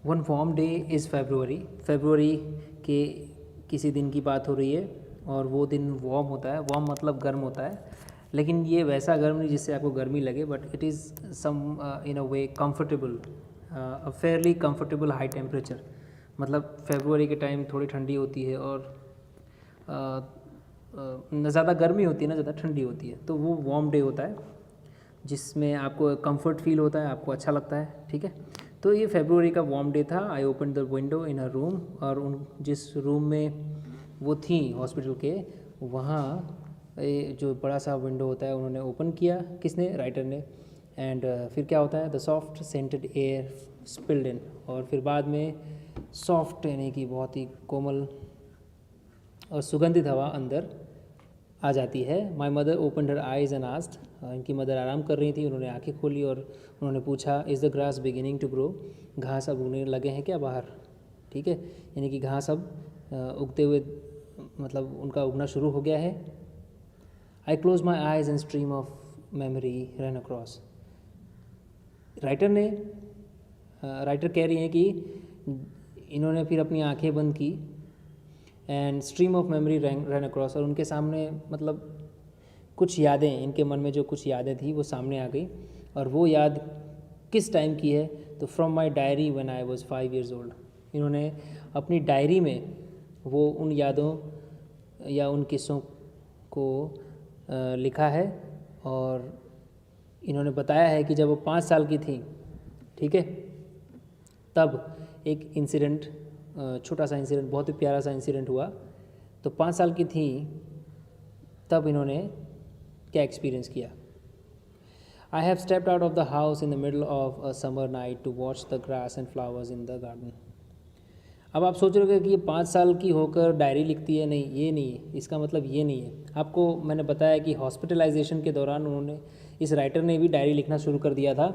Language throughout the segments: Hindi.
One warm day is February के किसी दिन की बात हो रही है और वो दिन वार्म होता है। वार्म मतलब गर्म होता है, लेकिन ये वैसा गर्म नहीं जिससे आपको गर्मी लगे, but it is some in a way comfortable, a fairly comfortable high temperature. मतलब फेब्रुवरी के टाइम थोड़ी ठंडी होती है और न ज़्यादा गर्मी होती है ना ज़्यादा ठंडी होती है, तो वो वार्म डे होता है जिसमें आपको कंफर्ट फील होता है, आपको अच्छा लगता है। ठीक है, तो ये फेब्रुवरी का वार्म डे था। I open the window in her room, और उन जिस रूम में वो थी हॉस्पिटल के, वहाँ जो बड़ा सा विंडो होता है उन्होंने ओपन किया। किसने? राइटर ने। एंड फिर क्या होता है? The soft scented air spilled in, और फिर बाद में सॉफ्ट यानी कि बहुत ही कोमल और सुगंधित हवा अंदर आ जाती है। My mother open her eyes and asked, इनकी मदर आराम कर रही थी, उन्होंने आंखें खोली और उन्होंने पूछा, is the grass beginning to grow, घास अब उगने लगे हैं क्या बाहर? ठीक है, यानी कि घास अब उगते हुए, मतलब उनका उगना शुरू हो गया है। आई close my eyes and stream of memory run across. Writer कह रही हैं कि इन्होंने फिर अपनी आंखें बंद की, and stream of memory run across, और उनके सामने मतलब कुछ यादें, इनके मन में जो कुछ यादें थी वो सामने आ गई। और वो याद किस टाइम की है? तो from my diary when I was 5 years old। इन्होंने अपनी डायरी में वो उन यादों या उन किस्सों को लिखा है, और इन्होंने बताया है कि जब वो 5 साल की थी, ठीक है, तब एक इंसिडेंट, छोटा सा इंसिडेंट, बहुत ही प्यारा सा इंसिडेंट हुआ। तो 5 साल की थी तब इन्होंने क्या एक्सपीरियंस किया? I have stepped out of the house in the middle of a summer night to watch the grass and flowers in the garden. अब आप सोच रहे हो कि ये 5 साल की होकर डायरी लिखती है? नहीं, ये नहीं है, इसका मतलब ये नहीं है। आपको मैंने बताया कि हॉस्पिटलाइजेशन के दौरान उन्होंने, इस राइटर ने भी डायरी लिखना शुरू कर दिया था।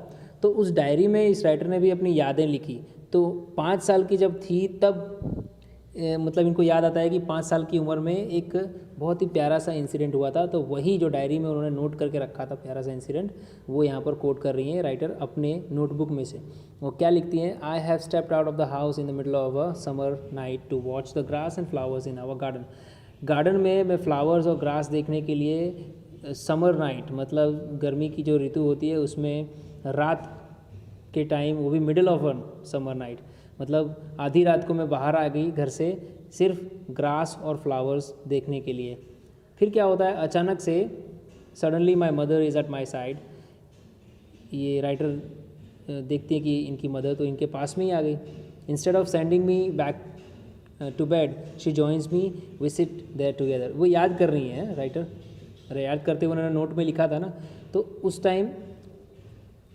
तो उस डायरी में इस राइटर ने भी अपनी यादें लिखी। तो 5 साल की जब थी तब मतलब इनको याद आता है कि 5 साल की उम्र में एक बहुत ही प्यारा सा इंसिडेंट हुआ था। तो वही जो डायरी में उन्होंने नोट करके रखा था प्यारा सा इंसिडेंट, वो यहाँ पर कोट कर रही हैं राइटर अपने नोटबुक में से। वो क्या लिखती हैं? I have stepped out of the house in the middle of a summer night to watch the grass and flowers in our garden. Garden में मैं फ्लावर्स और ग्रास देखने के लिए समर नाइट, मतलब गर्मी की जो ऋतु होती है उसमें रात के टाइम, वो भी middle of one summer night, मतलब आधी रात को मैं बाहर आ गई घर से सिर्फ ग्रास और फ्लावर्स देखने के लिए। फिर क्या होता है? अचानक से suddenly my mother is at my side. ये राइटर देखती है कि इनकी मदर तो इनके पास में ही आ गई। Instead of sending me back to bed she joins me, we sit there together. वो याद कर रही हैं राइटर, अरे याद करते हुए उन्होंने नोट में लिखा था ना, तो उस टाइम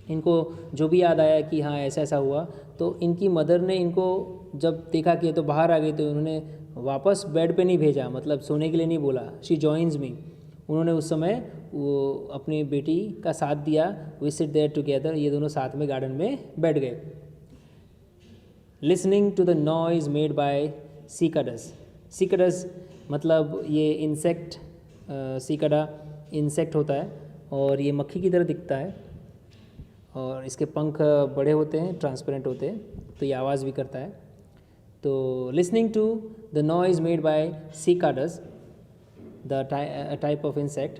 इनको जो भी याद आया कि हाँ ऐसा ऐसा हुआ, तो इनकी मदर ने इनको जब देखा कि ये तो बाहर आ गई, तो उन्होंने वापस बेड पे नहीं भेजा, मतलब सोने के लिए नहीं बोला। शी जॉइन्स मी, उन्होंने उस समय वो अपनी बेटी का साथ दिया। वी सिट देयर टुगेदर, ये दोनों साथ में गार्डन में बैठ गए। Listening to the noise made by cicadas. Cicadas मतलब ये इंसेक्ट, सिकाडा इंसेक्ट होता है और ये मक्खी की तरह दिखता है, और इसके पंख बड़े होते हैं, ट्रांसपेरेंट होते हैं, तो ये आवाज़ भी करता है। तो listening to the noise made by cicadas the type of insect.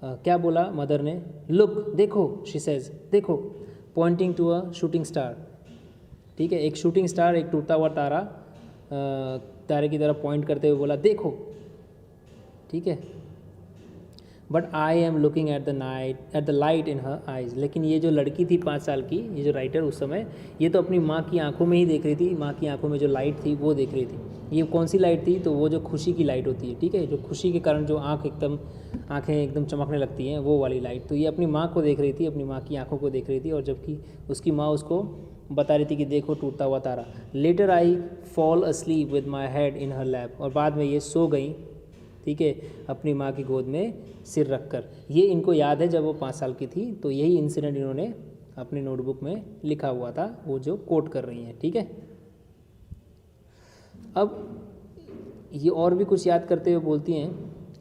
क्या बोला मदर ने? लुक, देखो, शी सेज, देखो, pointing to a shooting star. ठीक है, एक शूटिंग स्टार, एक टूटता हुआ तारा, तारे की तरफ पॉइंट करते हुए बोला देखो। ठीक है, but I am looking at the light in her eyes. लेकिन ये जो लड़की थी 5 साल की, ये जो राइटर उस समय, ये तो अपनी माँ की आंखों में ही देख रही थी, माँ की आंखों में जो लाइट थी वो देख रही थी। ये कौन सी लाइट थी? तो वो जो खुशी की लाइट होती है, ठीक है, जो खुशी के कारण जो आँखें एकदम चमकने लगती हैं, वो वाली लाइट। तो ये अपनी माँ को देख रही थी, अपनी माँ की आंखों को देख रही थी, और जबकि उसकी माँ उसको बता रही थी कि देखो टूटता हुआ तारा। Later I fall asleep with my head in her lap, और बाद में ये सो गई, ठीक है, अपनी माँ की गोद में सिर रखकर। ये इनको याद है जब वो 5 साल की थी, तो यही इंसिडेंट इन्होंने अपने नोटबुक में लिखा हुआ था, वो जो कोट कर रही हैं। ठीक है, अब ये और भी कुछ याद करते हुए बोलती हैं,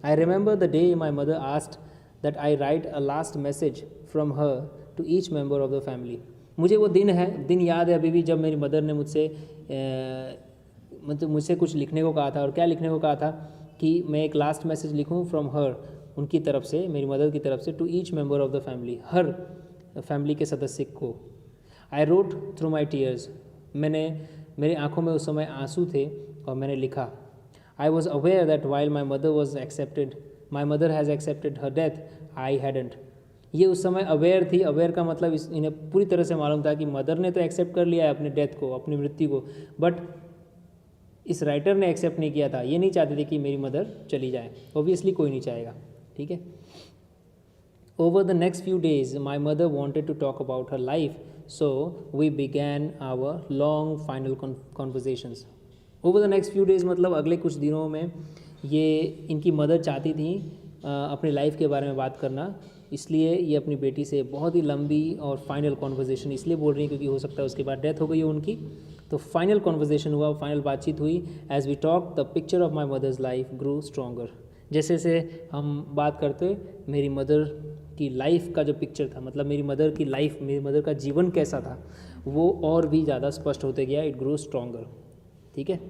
I remember the day my mother asked that I write a last message from her to each member of the family. मुझे वो दिन याद है अभी भी, जब मेरी मदर ने मुझसे मतलब मुझसे कुछ लिखने को कहा था। और क्या लिखने को कहा था कि मैं एक लास्ट मैसेज लिखूं फ्रॉम हर, उनकी तरफ से, मेरी मदर की तरफ से, to each member of the family, हर फैमिली के सदस्य को। I wrote through my tears, मेरी आंखों में उस समय आंसू थे और मैंने लिखा। I was aware that while my mother has accepted her death, I hadn't. ये उस समय अवेयर थी। अवेयर का मतलब इन्हें पूरी तरह से मालूम था कि मदर ने तो एक्सेप्ट कर लिया है अपने डेथ को, अपनी मृत्यु को, बट इस राइटर ने एक्सेप्ट नहीं किया था। ये नहीं चाहते थे कि मेरी मदर चली जाए। ऑब्वियसली कोई नहीं चाहेगा, ठीक है। Over the next few days my mother wanted to talk about her life, so we began our long final conversations. Over the next few days मतलब अगले कुछ दिनों में ये इनकी मदर चाहती थी अपनी लाइफ के बारे में बात करना, इसलिए ये अपनी बेटी से बहुत ही लंबी और फाइनल कॉन्वर्जेशन इसलिए बोल रही है क्योंकि हो सकता है उसके बाद डेथ हो गई हो उनकी। तो फाइनल कॉन्वर्जेशन हुआ, फाइनल बातचीत हुई। As we talk the picture of my mother's life grow stronger. जैसे जैसे हम बात करते, मेरी मदर की लाइफ का जो पिक्चर था, मतलब मेरी मदर की लाइफ, मेरी मदर का जीवन कैसा था, वो और भी ज़्यादा स्पष्ट होते गया। इट ग्रो स्ट्रॉन्गर, ठीक है।